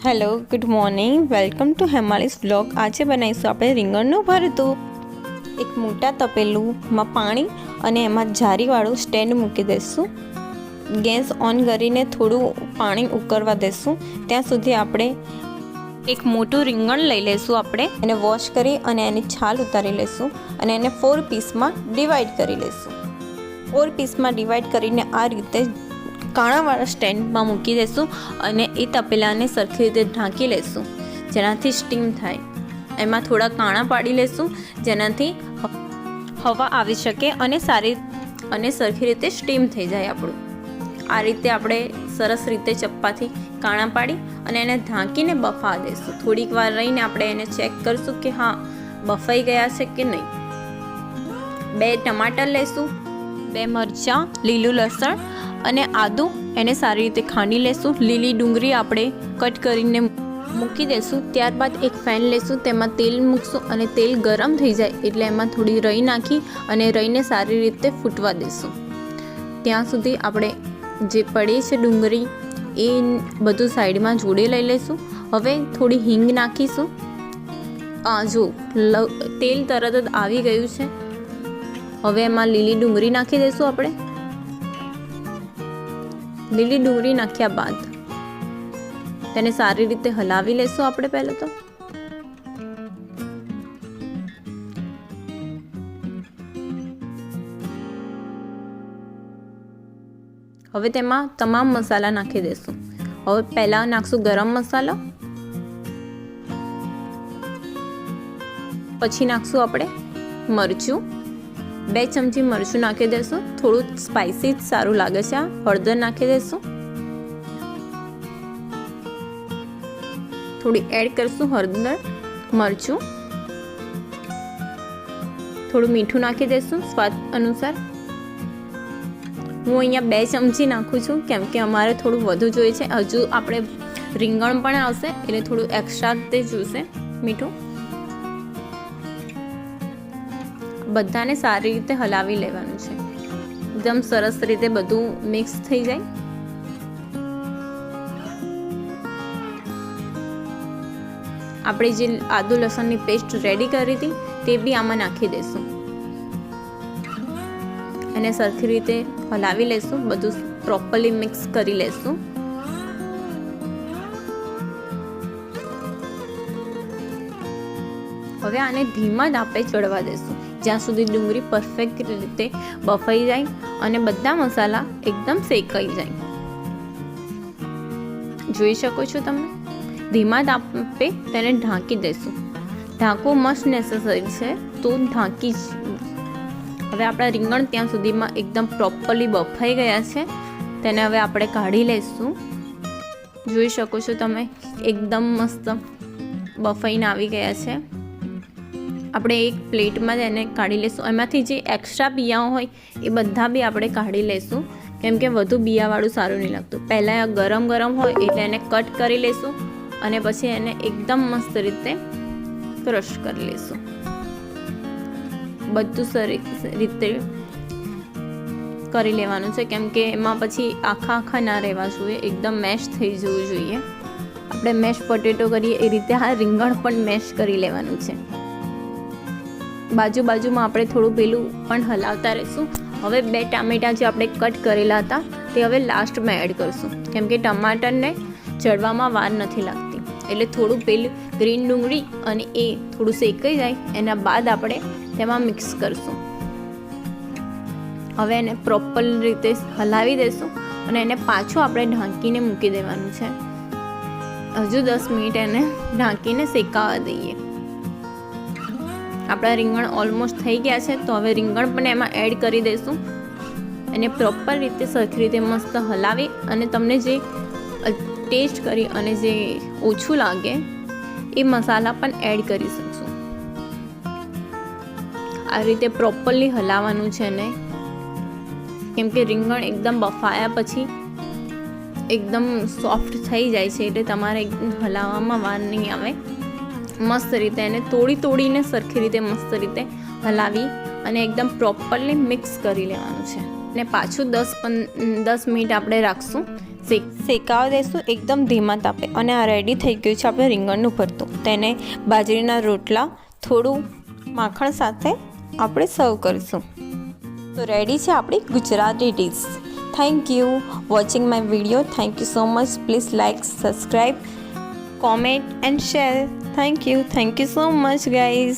Hello, good morning, welcome to Hemali's vlog. આજે બનાવીશું આપણે રીંગણનું ભરતું। એક મોટા તપેલુંમાં પાણી અને એમાં જારીવાળું સ્ટેન્ડ મૂકી દઈશું। ગેસ ઓન કરીને થોડું પાણી ઉકળવા દઈશું। ત્યાં સુધી આપણે એક મોટું રીંગણ લઈ લઈશું। આપણે એને વોશ કરી અને એની છાલ ઉતારી લઈશું અને એને 4 પીસમાં ડિવાઈડ કરી લઈશું। 4 પીસમાં ડિવાઈડ કરીને આ રીતે કાણાવાળા સ્ટેન્ડમાં મૂકી દઈશું અને એ તપેલાને સરખી રીતે ઢાંકી લઈશું જેનાથી સ્ટીમ થાય। એમાં થોડા કાણા પાડી લઈશું જેનાથી હવા આવી શકે અને સરખી રીતે સ્ટીમ થઈ જાય આપણું। આ રીતે આપણે સરસ રીતે ચપ્પાથી કાણા પાડી અને એને ઢાંકીને બફાવા દઈશું। થોડીક વાર રહીને આપણે એને ચેક કરીશું કે હા બફાઈ ગયા છે કે નહીં। 2 ટમાટર લઈશું, 2 મરચાં, લીલું લસણ અને આદુ એને સારી રીતે ખાંડી લેશું। લીલી ડુંગળી આપણે કટ કરીને મૂકી દઈશું। ત્યારબાદ એક પેન લેશું, તેમાં તેલ મૂકશું અને તેલ ગરમ થઈ જાય એટલે એમાં થોડી રાઈ નાખી અને રાઈને સારી રીતે ફૂટવા દઈશું। ત્યાં સુધી આપણે જે પડી છે ડુંગળી એ બધું સાઈડમાં જોડે લઈ લઈશું। હવે થોડી હિંગ નાખીશું। જો તેલ તરત જ આવી ગયું છે। હવે એમાં લીલી ડુંગળી નાખી દઈશું। આપણે લીલી ડુંગળી નાખ્યા બાદ તેને સારી રીતે હલાવી લેશું। આપણે પહેલા તો હવે તેમાં તમામ મસાલા નાખી દઈશું। હવે પહેલા નાખશું ગરમ મસાલો, પછી નાખશું આપણે મરચું, 2 ચમચી મરચું નાખી દઈશું। થોડું સ્પાઇસી સારું લાગે છે। હળદર નાખી દઈશું, થોડી એડ કરીશું હળદર, મરચું, થોડું મીઠું નાખી દઈશું સ્વાદ અનુસાર। હું અહીંયા 2 ચમચી નાખું છું કેમ કે અમારે થોડું વધુ જોઈએ છે। હજુ આપણે રીંગણ પણ આવશે એટલે થોડું એક્સ્ટ્રા તે જોઈશે મીઠું। બધાને સારી રીતે હલાવી લેવાનું છે, એકદમ સરસ રીતે બધું મિક્સ થઈ જાય। આપણે જે આદુ લસણની પેસ્ટ રેડી કરી હતી તે બી આમાં નાખી દઈશું અને સરખી રીતે હલાવી લેશું, બધું પ્રોપરલી મિક્સ કરી લેશું। હવે આને ધીમા તાપે ચડવા દેશું જ્યાં સુધી ડુંગળી પરફેક્ટ રીતે બફાઈ જાય અને બધા મસાલા એકદમ શેકાઈ જાય। જોઈ શકો છો તમે, ધીમા તાપે તેને ઢાંકી દઈશું। ઢાંકવું મસ્ટ નેસેસરી છે તો ઢાંકી જ। હવે આપણા રીંગણ ત્યાં સુધીમાં એકદમ પ્રોપરલી બફાઈ ગયા છે, તેને હવે આપણે કાઢી લઈશું। જોઈ શકો છો તમે, એકદમ મસ્ત બફાઈને આવી ગયા છે। આપણે એક પ્લેટમાં તેને કાઢી લઈશું। એમાંથી જે એક્સ્ટ્રા બિયાઓ હોય એ બધા બી આપણે કાઢી લઈશું કેમ કે વધુ બિયાવાળું સારું નહીં લાગતું। પહેલાં ગરમ હોય એટલે એને કટ કરી લઈશું અને પછી એને એકદમ મસ્ત રીતે ક્રશ કરી લઈશું। બધું સરસ રીતે કરી લેવાનું છે કેમ કે એમાં પછી આખા ના રહેવા જોઈએ, એકદમ મેશ થઈ જવું જોઈએ। આપણે મેશ પોટેટો કરીએ એ રીતે આ રીંગણ પણ મેશ કરી લેવાનું છે। બાજુમાં આપણે થોડું પેલું પણ હલાવતા રહીશું। હવે 2 ટામેટા જે આપણે કટ કરેલા હતા તે હવે લાસ્ટમાં એડ કરીશું કેમ કે ટમાટરને ચડવામાં વાર નથી લાગતી એટલે થોડું પેલું ગ્રીન ડુંગળી અને એ થોડું શેકાઈ જાય એના બાદ આપણે તેમાં મિક્સ કરીશું। હવે એને પ્રોપર રીતે હલાવી દઈશું અને એને પાછું આપણે ઢાંકીને મૂકી દેવાનું છે। હજુ 10 મિનિટ એને ઢાંકીને શેકાવા દઈએ। આપણા રીંગણ ઓલમોસ્ટ થઈ ગયા છે તો હવે રીંગણ પણ એમાં એડ કરી દઈશું અને પ્રોપર રીતે સરખી રીતે મસ્ત હલાવી અને તમને જે ટેસ્ટ કરી અને જે ઓછું લાગે એ મસાલા પણ એડ કરી શકશું। આ રીતે પ્રોપરલી હલાવવાનું છે ને કેમ કે રીંગણ એકદમ બફાયા પછી એકદમ સોફ્ટ થઈ જાય છે એટલે તમારે એકદમ હલાવવામાં વાર નહીં આવે। મસ્ત રીતે એને તોડીને સરખી રીતે મસ્ત રીતે હલાવી અને એકદમ પ્રોપરલી મિક્સ કરી લેવાનું છે અને પાછું 10 મિનિટ આપણે રાખશું શેકાવા દઈશું એકદમ ધીમા તાપે. અને આ રેડી થઈ ગયું છે આપણે રીંગણનું ભરતું. તેને બાજરીના રોટલા થોડું માખણ સાથે આપણે સર્વ કરીશું. તો રેડી છે આપણી Gujarati dish. Thank you watching my video. Thank you so much. Please like, subscribe, comment and share. Thank you so much guys.